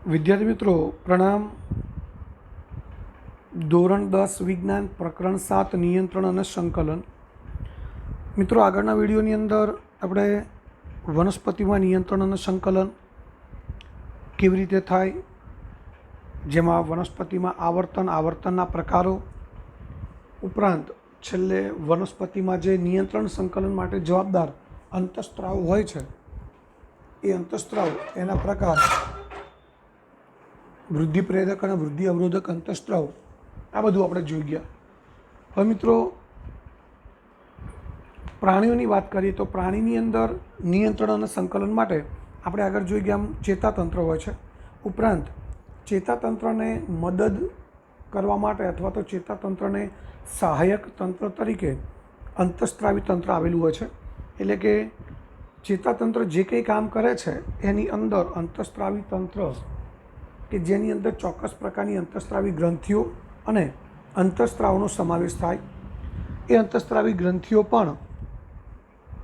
विद्यार्थी मित्रों प्रणाम। धोरण 10 विज्ञान प्रकरण 7 नियंत्रण और संकलन। मित्रों आगळना विडियोनी अंदर આપણે वनस्पतिमां नियंत्रण और संकलन केवी रीते थाय, जेमां वनस्पतिमां आवर्तनना प्रकारो उपरांत छेल्ले वनस्पतिमां जे नियंत्रण संकलन माटे जवाबदार अंतस्त्राव होय छे ए अंतस्त्राव एना प्रकार वृद्धि प्रेरक और वृद्धि अवरोधक अंतस्त्राव आ बधुं आपणे जोई गया। हवे मित्रों प्राणीओनी बात करीए तो प्राणीनी अंदर नियंत्रण और संकलन माटे आपणे आगळ जोई गया चेतातंत्र होय छे। उपरांत चेतातंत्रने मदद करवा माटे अथवा तो चेतातंत्रने सहायक तंत्र तरीके अंतस्त्रावी तंत्र आवेलुं होय छे। एटले के चेतातंत्र जे कंई काम करे छे एनी अंदर अंतस्त्रावी तंत्र कि जेनी अंदर चौक्कस प्रकारनी अंतस्त्रावी ग्रंथिओ अने अंतस्त्रावनो समावेश थाय। ए अंतस्त्रावी ग्रंथिओ पण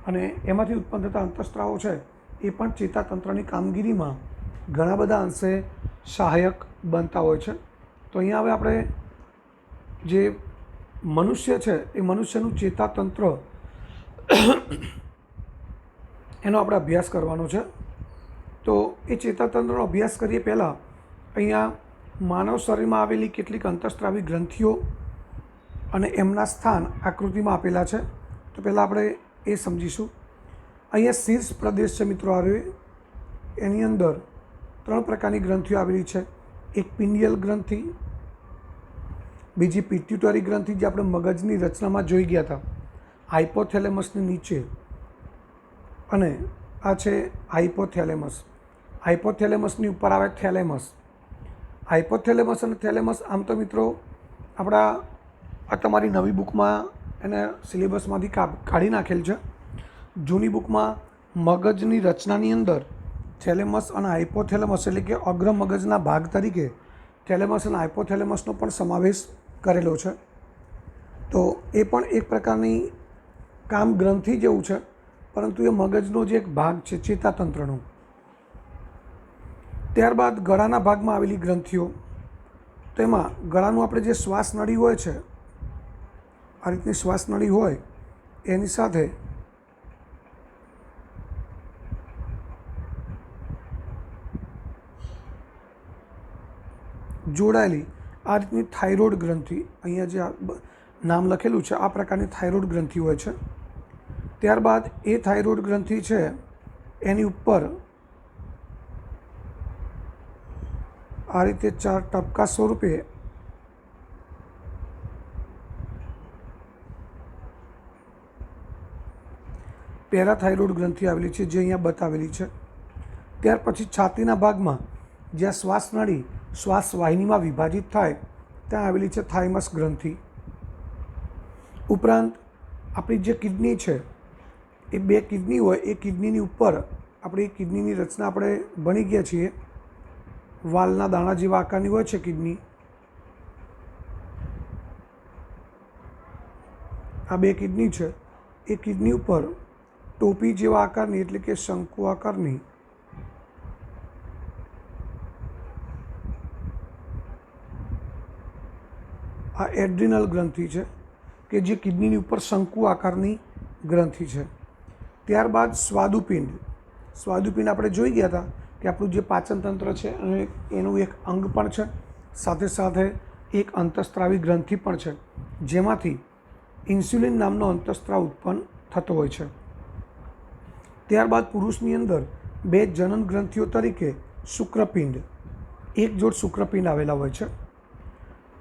अने एमांथी उत्पन्न थता अंतस्त्रावो छे ए पण चेतातंत्रनी कामगीरीमां घणा बधा अंशे सहायक बनता होय छे। तो अहींया हवे आपणे जे मनुष्य छे ए मनुष्यनुं चेतातंत्र एनो आपणे अभ्यास करवानो छे। तो ए चेतातंत्रनो अभ्यास करीए पहेला अहींया मानव शरीरमां आवेली केटलीक अंतस्त्रावी ग्रंथिओ अने एमना स्थान आकृतिमां आपेला छे। तो पहेला आपणे ए समजीशुं। अहींया शीर्ष प्रदेश छे मित्रों आ रह्यो, एनी अंदर 3 प्रकारनी ग्रंथिओ आवेली छे। एक पिनियल ग्रंथि, बीजी पिट्यूटरी ग्रंथि जे आपणे मगजनी रचनामां जोई गया था, हाइपोथेलेमसनी नीचे, अने आ छे हाइपोथेलेमस। हाइपोथेलेमसनी उपर आवे थेलेमस। हाइपोथेलेमस अने थेलेमस आम तो मित्रों आपणा आ तमारी नवी बुकमां एने सिलेबसमांथी काढी नाखेल छे। जूनी बुकमां मगजनी रचनानी अंदर थेलेमस अने हाइपोथेलेमस एटले के अग्र मगजना भाग तरीके थेलेमस अने हाइपोथेलेमसनो पण समावेश करेलो छे। तो ए पण एक प्रकारनी काम ग्रंथि जेवुं छे, परंतु ए मगजनो जे एक भाग छे चेतातंत्रनो। त्यारबाद गळाना भागमां आवेली ग्रंथिओ, तेमां गळानुं आपणे जे श्वास नळी होय छे, आ रीतनी श्वास नळी होय एनी साथे जोड़ायेली आ रीतनी थायरोइड ग्रंथि, अहींया जे नाम लखेलुं छे आ प्रकारनी थायरोइड ग्रंथि होय छे। त्यारबाद ए थायरोइड ग्रंथि छे एनी उपर आ रीते 4 टपका स्वरूपे पेराथायरोइड ग्रंथि आवेली छे, जे अहींया बतावेली छे। त्यार पछी छातीना भागमां ज्यां श्वास नळी श्वास वाहिनीमां विभाजित थाय त्यां आवेली छे थायमस ग्रंथि। उपरांत आपणी जे किडनी छे ए 2 किडनी होय ए किडनीनी उपर आपणी किडनीनी रचना आपणे भणी गया छीए। वालना दाणा जेवा आकारनी होय छे किडनी। आ 2 किडनी छे ए किडनी उपर टोपी जेवा आकारनी एटले के शंकु आकारनी आ एड्रिनल ग्रंथि छे के जे किडनीनी उपर शंकु आकारनी ग्रंथि छे। त्यारबाद स्वादुपिंड। स्वादुपिंड आपणे जोई गया था कि आपणुं जे पाचन तंत्र छे अने एनुं एक अंग पण छे, साथे साथे एक अंतस्त्रावी ग्रंथि पण छे, जेमांथी इन्स्युलिन नामनो अंतस्त्राव उत्पन्न थतो होय छे। त्यारबाद पुरुषनी अंदर 2 जनन ग्रंथिओ तरीके शुक्रपिंड, एक जोड़ शुक्रपिंड आवेला होय छे।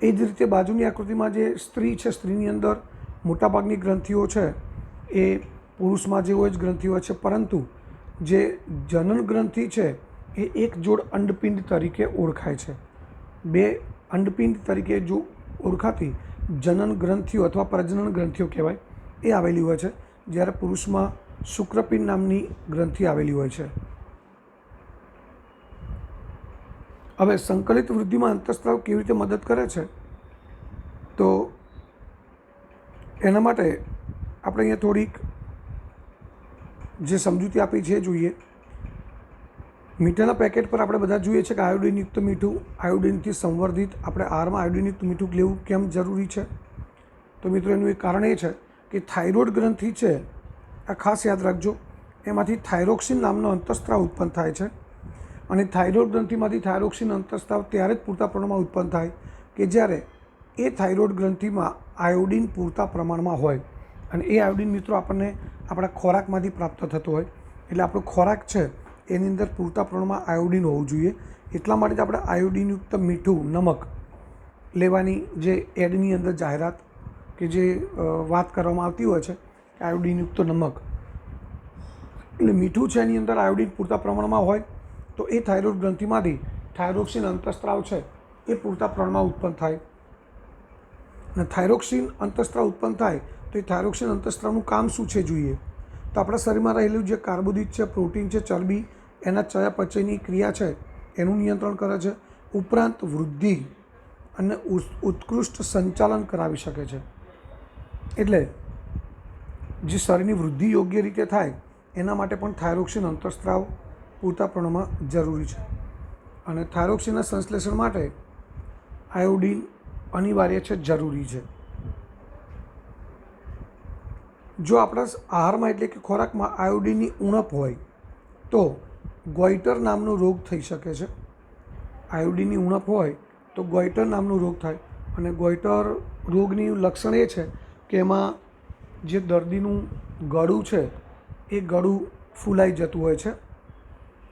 ए ज रीते बाजुनी आकृतिमां जे स्त्री छे, स्त्रीनी अंदर मोटाभागनी ग्रंथिओ छे ए पुरुषमां जेवो ज ग्रंथि होय छे, परंतु जे जनन ग्रंथि छे ए एक जोड़ अंडपिंड तरीके ओळखाय छे। 2 अंडपिंड तरीके जो ओळखाती जनन ग्रंथिओ अथवा प्रजनन ग्रंथिओ कहेवाय ए आवेली होय छे, ज्यारे पुरुषमां शुक्रपिंड नामनी ग्रंथि आवेली होय छे। हवे संकलित वृद्धिमां अंतस्त्राव केवी रीते मदद करे छे, तो एना माटे आपणे अहींया थोड़ीक जे समजूती आपी छे जोईए। મીઠાના પેકેટ પર આપણે બધા જોઈએ છીએ કે આયોડિનયુક્ત મીઠું, આયોડિનથી સંવર્ધિત. આપણે આહારમાં આયોડિનયુક્ત મીઠું લેવું કેમ જરૂરી છે? તો મિત્રો એનું એક કારણ એ છે કે થાઇરોઇડ ગ્રંથિ છે, આ ખાસ યાદ રાખજો, એમાંથી થાઇરોક્સિન નામનો અંતઃસ્ત્રાવ ઉત્પન્ન થાય છે. અને થાઇરોઇડ ગ્રંથિમાંથી થાઇરોક્સિન અંતઃસ્ત્રાવ ત્યારે જ પૂરતા પ્રમાણમાં ઉત્પન્ન થાય કે જ્યારે એ થાઇરોઇડ ગ્રંથિમાં આયોડિન પૂરતા પ્રમાણમાં હોય. અને એ આયોડિન મિત્રો આપણને આપણા ખોરાકમાંથી પ્રાપ્ત થતો હોય. એટલે આપણો ખોરાક છે એની અંદર પૂરતા પ્રમાણમાં આયોડિન હોવું જોઈએ. એટલા માટે જ આપણે આયોડિનયુક્ત મીઠું, નમક લેવાની જે એડની અંદર જાહેરાત કે જે વાત કરવામાં આવતી હોય છે કે આયોડિનયુક્ત નમક, એટલે મીઠું છે એની અંદર આયોડિન પૂરતા પ્રમાણમાં હોય તો એ થાઇરોઇડ ગ્રંથિમાંથી થાઇરોક્સિન અંતઃસ્ત્રાવ છે એ પૂરતા પ્રમાણમાં ઉત્પન્ન થાય. અને થાઇરોક્સિન અંતઃસ્ત્રાવ ઉત્પન્ન થાય તો એ થાઇરોક્સિન અંતઃસ્ત્રાવનું કામ શું છે જોઈએ. તો આપણા શરીરમાં રહેલું જે કાર્બોદિત છે, પ્રોટીન છે, ચરબી, એના ચયાપચયની ક્રિયા છે એનું નિયંત્રણ કરે છે. ઉપરાંત વૃદ્ધિ અને ઉત્કૃષ્ટ સંચાલન કરાવી શકે છે. એટલે જે શરીરની વૃદ્ધિ યોગ્ય રીતે થાય એના માટે પણ થાઇરોક્સિન અંતઃસ્ત્રાવ પૂરતા પ્રમાણમાં જરૂરી છે. અને થાઇરોક્સિનના સંશ્લેષણ માટે આયોડિન અનિવાર્ય છે, જરૂરી છે. જો આપણા આહારમાં એટલે કે ખોરાકમાં આયોડિનની ઉણપ હોય તો ગોઈટર નામનો રોગ થઈ શકે છે. આયોડિનની ઉણપ હોય તો ગોઈટર નામનો રોગ થાય. અને ગોઈટર રોગની લક્ષણ એ છે કે એમાં જે દર્દીનું ગળું છે એ ગળું ફૂલાઈ જતું હોય છે,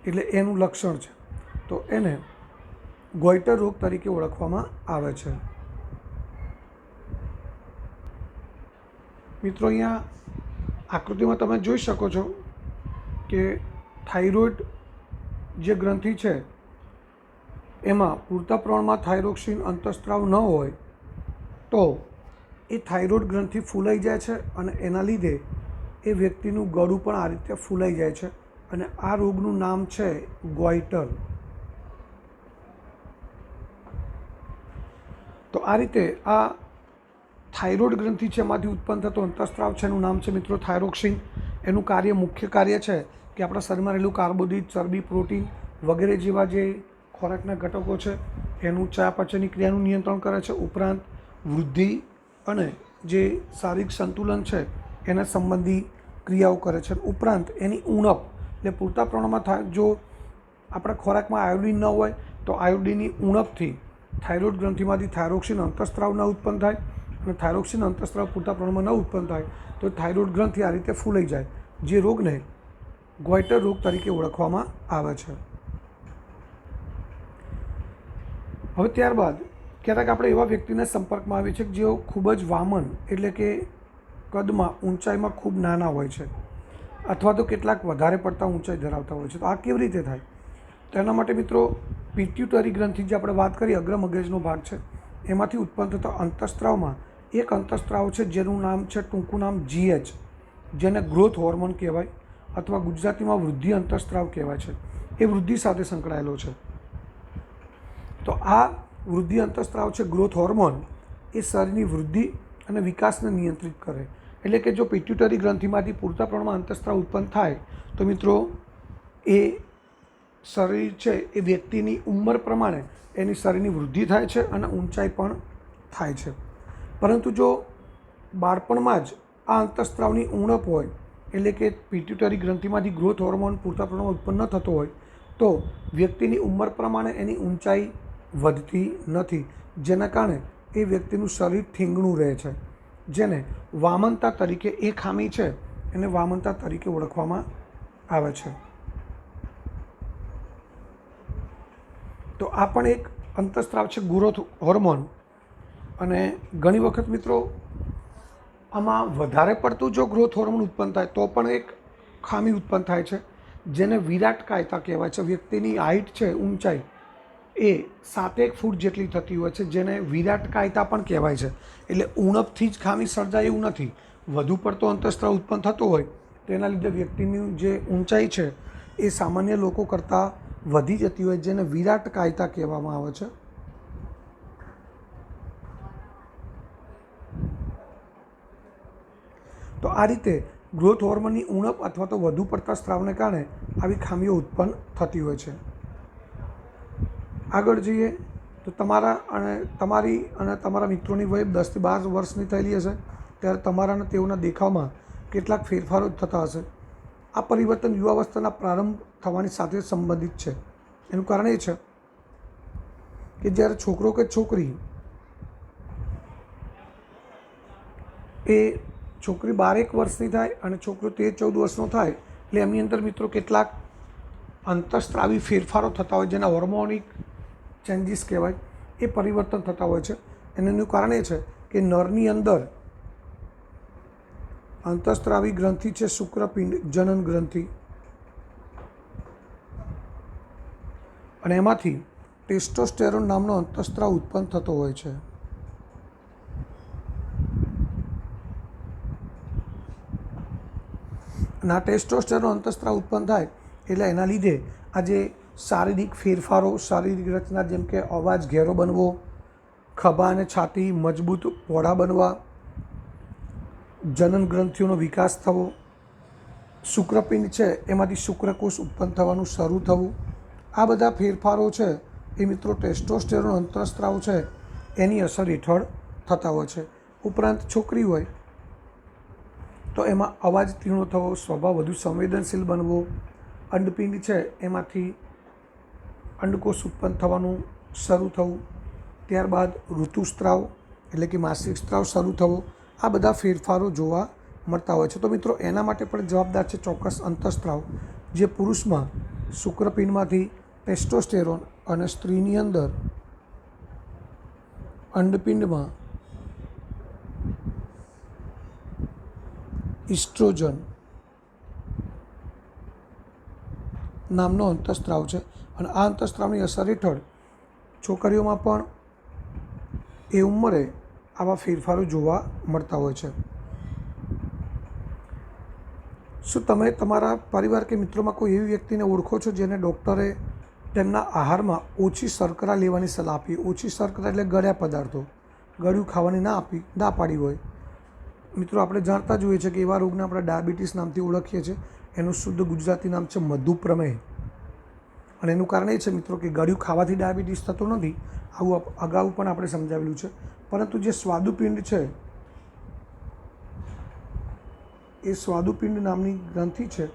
એટલે એનું લક્ષણ છે. તો એને ગોઈટર રોગ તરીકે ઓળખવામાં આવે છે. મિત્રો અહીંયા આકૃતિમાં તમે જોઈ શકો છો કે થાઇરોઇડ જે ગ્રંથિ છે એમાં પૂરતા પ્રમાણમાં થાઇરોક્સિન અંતઃસ્ત્રાવ ન હોય તો એ થાઇરોઇડ ગ્રંથિ ફૂલાઈ જાય છે અને એના લીધે એ વ્યક્તિનું ગળું પણ આ રીતે ફૂલાઈ જાય છે. અને આ રોગનું નામ છે ગોઈટર. તો આ રીતે આ થાઇરોઇડ ગ્રંથિ છે એમાંથી ઉત્પન્ન થતો અંતઃસ્ત્રાવ છે એનું નામ છે મિત્રો થાઇરોક્સિન. એનું મુખ્ય કાર્ય છે કે આપણા શરીરમાં રહેલું કાર્બોદિત, ચરબી, પ્રોટીન વગેરે જેવા જે ખોરાકના ઘટકો છે એનું ચયાપચયની ક્રિયાનું નિયંત્રણ કરે છે. ઉપરાંત વૃદ્ધિ અને જે શારીરિક સંતુલન છે એના સંબંધી ક્રિયાઓ કરે છે. ઉપરાંત એની ઉણપ એટલે પૂરતા પ્રમાણમાં થાય. જો આપણા ખોરાકમાં આયોડિન ન હોય તો આયોડિનની ઉણપથી થાઇરોઇડ ગ્રંથિમાંથી થાઇરોક્સિન અંતઃસ્ત્રાવ ન ઉત્પન્ન થાય. અને થાઇરોક્સિન અંતઃસ્ત્રાવ પૂરતા પ્રમાણમાં ન ઉત્પન્ન થાય તો થાઇરોઇડ ગ્રંથિ આ રીતે ફૂલાઈ જાય, જે રોગને ગોઈટર રોગ તરીકે ઓળખવામાં આવે છે. હવે ત્યારબાદ ક્યારેક આપણે એવા વ્યક્તિના સંપર્કમાં આવીએ છીએ કે જેઓ ખૂબ જ વામન એટલે કે કદમાં, ઊંચાઈમાં ખૂબ નાના હોય છે, અથવા તો કેટલાક વધારે પડતા ઊંચાઈ ધરાવતા હોય છે. તો આ કેવી રીતે થાય? તો એના માટે મિત્રો પિટ્યુટરી ગ્રંથિ જે આપણે વાત કરી, અગ્ર મગજનો ભાગ છે, એમાંથી ઉત્પન્ન થતા અંતઃસ્ત્રાવમાં એક અંતઃસ્ત્રાવ છે જેનું નામ છે, ટૂંકું નામ GH, જેને ગ્રોથ હોર્મોન કહેવાય અથવા ગુજરાતીમાં વૃદ્ધિ અંતઃસ્ત્રાવ કહેવાય છે. એ વૃદ્ધિ સાથે સંકળાયેલો છે. તો આ વૃદ્ધિ અંતઃસ્ત્રાવ છે, ગ્રોથ હોર્મોન, એ શરીરની વૃદ્ધિ અને વિકાસને નિયંત્રિત કરે. એટલે કે જો પિટ્યુટરી ગ્રંથિમાંથી પૂરતા પ્રમાણમાં અંતઃસ્ત્રાવ ઉત્પન્ન થાય તો મિત્રો એ શરીર છે એ વ્યક્તિની ઉંમર પ્રમાણે એની શરીરની વૃદ્ધિ થાય છે અને ઊંચાઈ પણ થાય છે. પરંતુ જો બાળપણમાં જ આ અંતઃસ્ત્રાવની ઉણપ હોય એટલે કે પિટ્યુટરી ગ્રંથિમાંથી ગ્રોથ હોર્મોન પૂરતા પ્રમાણમાં ઉત્પન્ન ન થતો હોય તો વ્યક્તિની ઉંમર પ્રમાણે એની ઊંચાઈ વધતી નથી, જેના કારણે એ વ્યક્તિનું શરીર થીંગણું રહે છે, જેને વામનતા તરીકે, એ ખામી છે એને વામનતા તરીકે ઓળખવામાં આવે છે. તો આ પણ એક અંતઃસ્ત્રાવ છે, ગ્રોથ હોર્મોન. અને ઘણી વખત મિત્રો આમાં વધારે પડતું જો ગ્રોથ હોર્મોન ઉત્પન્ન થાય તો પણ એક ખામી ઉત્પન્ન થાય છે, જેને વિરાટ કાયતા કહેવાય છે. વ્યક્તિની હાઇટ છે, ઊંચાઈ એ 7 ફૂટ જેટલી થતી હોય છે, જેને વિરાટ કાયતા પણ કહેવાય છે. એટલે ઉણપથી જ ખામી સર્જાય એવું નથી. વધુ પડતો અંતઃસ્ત્રાવ ઉત્પન્ન થતો હોય તેના લીધે વ્યક્તિની જે ઊંચાઈ છે એ સામાન્ય લોકો કરતાં વધી જતી હોય, જેને વિરાટ કાયતા કહેવામાં આવે છે. તો આ રીતે ગ્રોથ હોર્મોનની ઉણપ અથવા તો વધુ પડતા સ્ત્રાવને કારણે આવી ખામીઓ ઉત્પન્ન થતી હોય છે. આગળ જઈએ તો તમારી અને તમારા મિત્રોની વય 10 થી 12 વર્ષની થયેલી હશે ત્યારે તમારા અને તેઓના દેખાવમાં કેટલાક ફેરફારો થતા હશે. આ પરિવર્તન યુવાવસ્થાના પ્રારંભ થવાની સાથે સંબંધિત છે. એનું કારણ એ છે કે જ્યારે છોકરો કે છોકરી એ છોકરી 12 વર્ષની થાય અને છોકરો 13-14 વર્ષનો થાય એટલે એમની અંદર મિત્રો કેટલાક અંતઃસ્ત્રાવી ફેરફારો થતા હોય જેના હોર્મોનિક ચેન્જીસ કહેવાય, એ પરિવર્તન થતા હોય છે. એનું કારણ એ છે કે નરની અંદર અંતઃસ્ત્રાવી ગ્રંથિ છે શુક્રપિંડ જનન ગ્રંથિ, અને એમાંથી ટેસ્ટોસ્ટેરોન નામનો અંતઃસ્ત્રાવ ઉત્પન્ન થતો હોય છે. અને આ ટેસ્ટોસ્ટેરોન અંતઃસ્ત્રાવ ઉત્પન્ન થાય એટલે એના લીધે આજે શારીરિક ફેરફારો, શારીરિક રચના જેમ કે અવાજ ઘેરો બનવો, ખભા અને છાતી મજબૂત પહોળા બનવા, જનન ગ્રંથિઓનો વિકાસ થવો, શુક્રપિંડ છે એમાંથી શુક્રકોષ ઉત્પન્ન થવાનું શરૂ થવું, આ બધા ફેરફારો છે એ મિત્રો ટેસ્ટોસ્ટેરોન અંતઃસ્ત્રાવ છે એની અસર હેઠળ થતા હોય છે. ઉપરાંત છોકરી હોય તો એમાં અવાજ તીવ્ર થવો, સ્વભાવ વધુ સંવેદનશીલ બનવો, અંડપિંડ છે એમાંથી અંડકોષ ઉત્પન્ન થવાનું શરૂ થવું, ત્યારબાદ ઋતુસ્ત્રાવ એટલે કે માસિક સ્ત્રાવ શરૂ થવો, આ બધા ફેરફારો જોવા મળતા હોય છે. તો મિત્રો એના માટે પણ જવાબદાર છે ચોક્કસ અંતઃસ્ત્રાવ જે પુરુષમાં શુક્રપિંડમાંથી ટેસ્ટોસ્ટેરોન અને સ્ત્રીની અંદર અંડપિંડમાં ઇસ્ટ્રોજન નામનો અંતઃસ્ત્રાવ છે. અને આ અંતઃસ્ત્રાવની અસર હેઠળ છોકરીઓમાં પણ એ ઉંમરે આવા ફેરફારો જોવા મળતા હોય છે. શું તમે તમારા પરિવાર કે મિત્રોમાં કોઈ એવી વ્યક્તિને ઓળખો છો જેને ડૉક્ટરે તેમના આહારમાં ઓછી શર્કરા લેવાની સલાહ આપી? ઓછી શર્કરા એટલે ગળ્યા પદાર્થો, ગળ્યું ખાવાની ના પાડી હોય. મિત્રો આપણે જાણતા જ હોઈએ છીએ કે એવા રોગને આપણે ડાયાબિટીસ નામથી ઓળખીએ છીએ. એનું શુદ્ધ ગુજરાતી નામ છે મધુપ્રમેહ. અને એનું કારણ એ છે મિત્રો કે ગળ્યું ખાવાથી ડાયાબિટીસ થતો નથી, આવું અગાઉ પણ આપણે સમજાવેલું છે. પરંતુ જે સ્વાદુપિંડ છે એ સ્વાદુપિંડ નામની ગ્રંથિ છે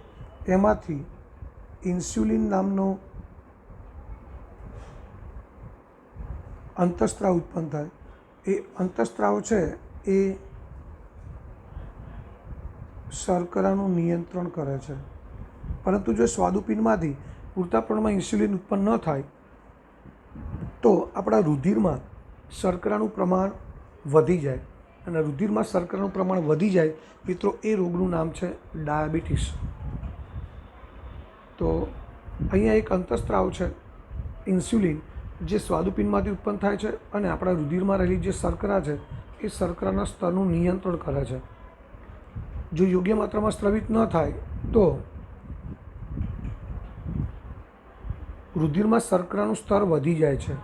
એમાંથી ઇન્સ્યુલિન નામનો અંતઃસ્ત્રાવ ઉત્પન્ન થાય. એ અંતઃસ્ત્રાવ છે એ શર્કરાનું નિયંત્રણ કરે છે. પરંતુ જો સ્વાદુપિંડમાંથી પૂરતા પ્રમાણમાં ઇન્સ્યુલિન ઉત્પન્ન ન થાય તો આપણા રુધિરમાં શર્કરાનું પ્રમાણ વધી જાય, અને રુધિરમાં શર્કરાનું પ્રમાણ વધી જાય મિત્રો એ રોગનું નામ છે ડાયાબિટીસ. તો અહીંયા એક અંતઃસ્ત્રાવ છે ઇન્સ્યુલિન જે સ્વાદુપિંડમાંથી ઉત્પન્ન થાય છે અને આપણા રુધિરમાં રહેલી જે શર્કરા છે એ શર્કરાના સ્તરનું નિયંત્રણ કરે છે. જો યોગ્ય માત્રામાં સ્રવિત ન થાય તો રુધિરમાં શર્કરાનું સ્તર વધી જાય છે.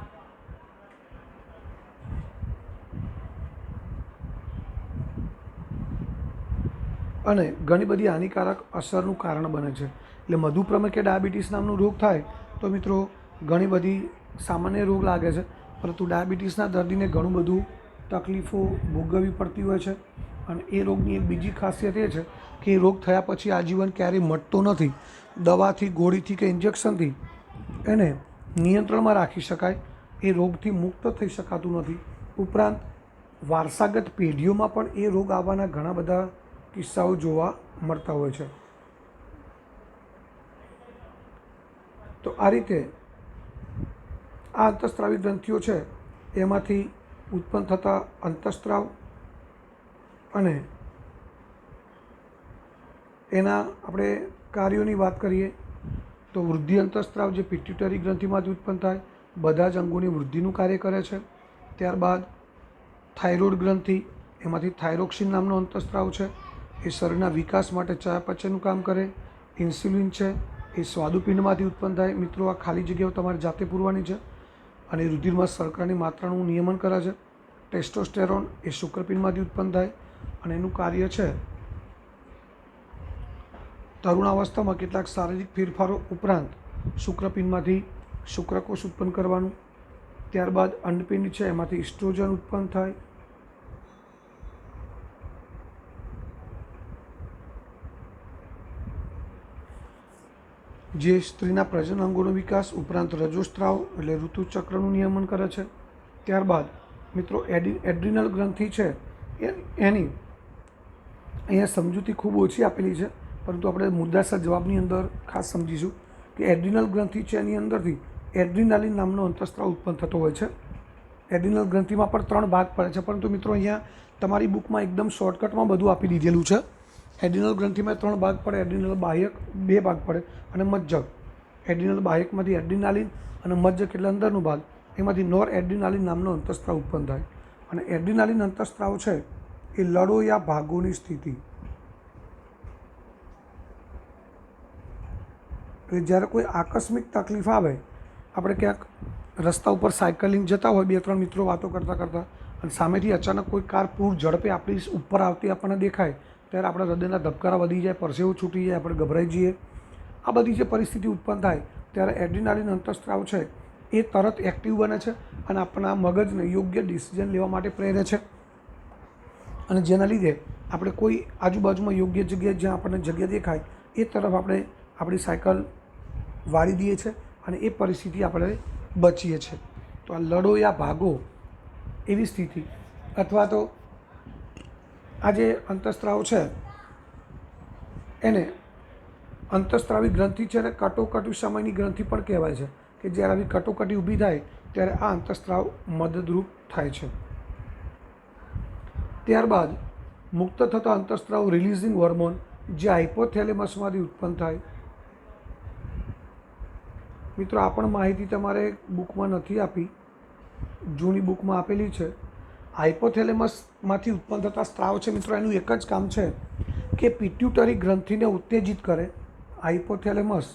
અને ઘણી બધી હાનિકારક અસરનું કારણ બને છે. એટલે મધુપ્રમેહ કે ડાયાબિટીસ નામનો રોગ થાય તો મિત્રો ઘણી બધી સામાન્ય રોગ લાગે છે, પરંતુ ડાયાબિટીસના દર્દીને ઘણું બધું તકલીફો ભોગવવી પડતી હોય છે. અને એ રોગની એક બીજી ખાસિયત એ છે કે એ રોગ થયા પછી આજીવન ક્યારેય મટતો નથી. દવાથી, ગોળીથી કે ઇન્જેક્શનથી એને નિયંત્રણમાં રાખી શકાય, એ રોગથી મુક્ત થઈ શકાતું નથી. ઉપરાંત વારસાગત પેઢીઓમાં પણ એ રોગ આવવાના ઘણા બધા કિસ્સાઓ જોવા મળતા હોય છે. તો આ રીતે આ અંતઃસ્ત્રાવી ગ્રંથિઓ છે એમાંથી ઉત્પન્ન થતા અંતઃસ્ત્રાવ અને એના આપણે કાર્યોની વાત કરીએ તો વૃદ્ધિ અંતઃસ્ત્રાવ જે પિટ્યુટરી ગ્રંથિમાંથી ઉત્પન્ન થાય, બધા જ અંગોની વૃદ્ધિનું કાર્ય કરે છે. ત્યારબાદ થાઇરોઇડ ગ્રંથિ, એમાંથી થાઇરોક્સિન નામનો અંતઃસ્ત્રાવ છે એ શરીરના વિકાસ માટે ચયાપચયનું કામ કરે. ઇન્સ્યુલિન છે એ સ્વાદુપિંડમાંથી ઉત્પન્ન થાય. મિત્રો આ ખાલી જગ્યાઓ તમારે જાતે પૂરવાની છે. અને રુધિરમાં શર્કરાની માત્રાનું નિયમન કરે છે. ટેસ્ટોસ્ટેરોન એ શુક્રપિંડમાંથી ઉત્પન્ન થાય અને એનું કાર્ય છે તરુણાવસ્થામાં કેટલાક શારીરિક ફેરફારો ઉપરાંત શુક્રપિંડમાંથી શુક્રકોષ ઉત્પન્ન કરવાનું, ત્યારબાદ અંડપિંડ છે એમાંથી ઇસ્ટ્રોજન ઉત્પન્ન થાય, જે સ્ત્રીના પ્રજનનાંગોનો વિકાસ ઉપરાંત રજોસ્ત્રાવ એટલે ઋતુચક્રનું નિયમન કરે છે. ત્યારબાદ મિત્રો એડ્રિનલ ગ્રંથિ છે એની અહીંયા સમજૂતી ખૂબ ઓછી આપેલી છે, પરંતુ આપણે મુદ્દાસર જવાબની અંદર ખાસ સમજીશું કે એડ્રિનલ ગ્રંથિ છે એની અંદરથી એડ્રિનાલિન નામનો અંતઃસ્ત્રાવ ઉત્પન્ન થતો હોય છે. એડ્રિનલ ગ્રંથિમાં પણ 3 ભાગ પડે છે, પરંતુ મિત્રો અહીંયા તમારી બુકમાં એકદમ શોર્ટકટમાં બધું આપી દીધેલું છે. એડ્રિનલ ગ્રંથિમાં 3 ભાગ પડે, એડ્રિનલ બાહ્યક 2 ભાગ પડે અને મજ્જક. એડ્રિનલ બાહ્યકમાંથી એડ્રિનાલિન અને મજ્જક એટલે અંદરનું ભાગ, એમાંથી નોર એડ્રિનાલિન નામનો અંતઃસ્ત્રાવ ઉત્પન્ન થાય. અને એડ્રિનાલિન અંતઃસ્ત્રાવ છે એ લડો યા ભાગોની સ્થિતિ, એટલે જ્યારે કોઈ આકસ્મિક તકલીફ આવે, આપણે ક્યાંક રસ્તા ઉપર સાયકલિંગ જતા હોય, 2-3 મિત્રો વાતો કરતાં કરતાં, અને સામેથી અચાનક કોઈ કાર પૂર ઝડપે આપણી ઉપર આવતી આપણને દેખાય, ત્યારે આપણા હૃદયના ધબકારા વધી જાય, પરસેવો છૂટી જાય, આપણે ગભરાઈ જઈએ. આ બધી જે પરિસ્થિતિ ઉત્પન્ન થાય ત્યારે એડ્રિનાલિન અંતઃસ્ત્રાવ છે એ તરત એક્ટિવ બને છે અને આપણા મગજને યોગ્ય ડિસિઝન લેવા માટે પ્રેરે છે. અને જેના લીધે આપણે કોઈ આજુબાજુમાં યોગ્ય જગ્યાએ જ્યાં આપણને જગ્યા દેખાય એ તરફ આપણે આપણી સાયકલ વાળી દઈએ છીએ અને એ પરિસ્થિતિ આપણે બચીએ છીએ. તો આ લડો યા ભાગો એવી સ્થિતિ, અથવા તો આ જે અંતઃસ્ત્રાવ છે એને અંતઃસ્ત્રાવી ગ્રંથિ છે અને કટોકટી સમયની ગ્રંથિ પણ કહેવાય છે, કે જ્યારે આવી કટોકટી ઊભી થાય ત્યારે આ અંતઃસ્ત્રાવ મદદરૂપ થાય છે. ત્યારબાદ મુક્ત થતો અંતઃસ્ત્રાવ રિલીઝિંગ હોર્મોન જે હાઇપોથેલેમસમાંથી ઉત્પન્ન થાય. મિત્રો આ પણ માહિતી તમારે બુકમાં નથી આપી, જૂની બુકમાં આપેલી છે. હાઇપોથેલેમસમાંથી ઉત્પન્ન થતા સ્ત્રાવ છે મિત્રો, એનું એક જ કામ છે કે પિટ્યુટરી ગ્રંથિને ઉત્તેજિત કરે. હાઇપોથેલેમસ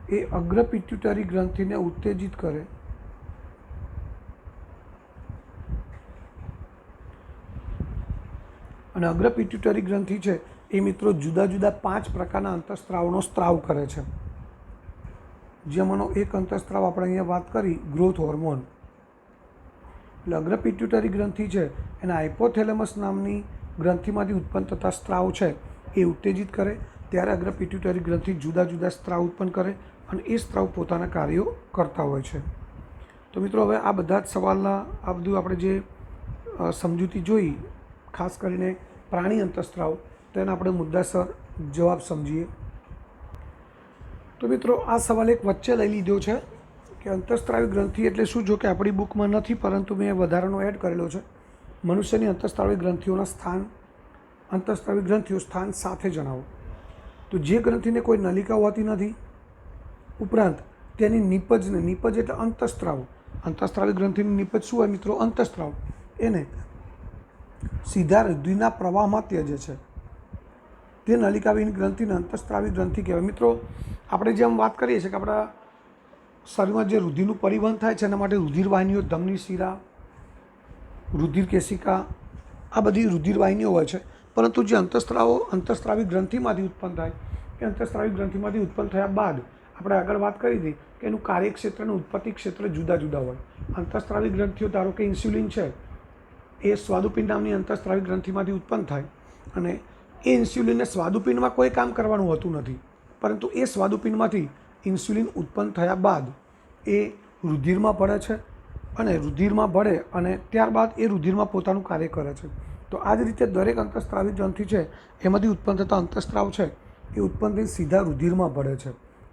એ અગ્ર પિટ્યુટરી ગ્રંથિને ઉત્તેજિત કરે અને અગ્ર પિટ્યુટરી ગ્રંથિ છે એ મિત્રો જુદા જુદા 5 પ્રકારના અંતઃસ્ત્રાવનો સ્ત્રાવ કરે છે. જેમાંનો એક અંતઃસ્ત્રાવ આપણે અહીંયા વાત કરી, ગ્રોથ હોર્મોન. એટલે અગ્ર પિટ્યુટરી ગ્રંથિ છે એના હાઇપોથેલેમસ નામની ગ્રંથિમાંથી ઉત્પન્ન થતા સ્ત્રાવ છે એ ઉત્તેજિત કરે, ત્યારે અગ્ર પિટ્યુટરી ગ્રંથિ જુદા જુદા સ્ત્રાવ ઉત્પન્ન કરે અને એ સ્ત્રાવ પોતાના કાર્યો કરતા હોય છે. તો મિત્રો હવે આ બધા જ સવાલના આ બધું આપણે જે સમજૂતી જોઈ, ખાસ કરીને પ્રાણી અંતઃસ્ત્રાવ, તેના આપણે મુદ્દાસર જવાબ સમજીએ. તો મિત્રો આ સવાલ એક વચ્ચે લઈ લીધો છે કે અંતઃસ્ત્રાવી ગ્રંથિ એટલે શું. જો કે આપણી બુકમાં નથી, પરંતુ મેં વધારાનો એડ કરેલો છે. મનુષ્યની અંતઃસ્ત્રાવી ગ્રંથિઓના સ્થાન, અંતઃસ્ત્રાવી ગ્રંથિઓ સ્થાન સાથે જણાવો. તો જે ગ્રંથિને કોઈ નલિકા હોતી નથી, ઉપરાંત તેની નિપજને, નિપજ એટલે અંતઃસ્ત્રાવ, અંતઃસ્ત્રાવી ગ્રંથિની નિપજ શું હોય મિત્રો? અંતઃસ્ત્રાવ. એને સીધા રુધિરના પ્રવાહમાં ત્યજે છે તે નલિકાવિહીન ગ્રંથિને અંતઃસ્ત્રાવી ગ્રંથિ કહેવાય. મિત્રો આપણે જેમ વાત કરીએ છીએ કે આપણા શરીરમાં જે રુધિરનું પરિવહન થાય છે એના માટે રુધિરવાહિનીઓ, ધમની શિરા, રુધિર કેશિકા, આ બધી રુધિરવાહિનીઓ હોય છે. પરંતુ જે અંતઃસ્ત્રાવી ગ્રંથિમાંથી ઉત્પન્ન થાય, એ અંતઃસ્ત્રાવી ગ્રંથિમાંથી ઉત્પન્ન થયા બાદ આપણે આગળ વાત કરી હતી કે એનું કાર્યક્ષેત્ર અને ઉત્પત્તિ ક્ષેત્ર જુદા જુદા હોય. અંતઃસ્ત્રાવી ગ્રંથિઓ, ધારો કે ઇન્સ્યુલિન છે, એ સ્વાદુપિંડ નામની અંતઃસ્ત્રાવી ગ્રંથિમાંથી ઉત્પન્ન થાય અને એ ઇન્સ્યુલિનને સ્વાદુપિંડમાં કોઈ કામ કરવાનું હોતું નથી, પરંતુ એ સ્વાદુપિંડમાંથી ઇન્સ્યુલિન ઉત્પન્ન થયા બાદ એ રુધિરમાં ભળે છે અને રુધિરમાં ભળે અને ત્યારબાદ એ રુધિરમાં પોતાનું કાર્ય કરે છે. તો આ જ રીતે દરેક અંતઃસ્ત્રાવી ગ્રંથિ છે એમાંથી ઉત્પન્ન થતા અંતઃસ્ત્રાવ છે એ ઉત્પન્ન થઈ સીધા રુધિરમાં ભળે છે.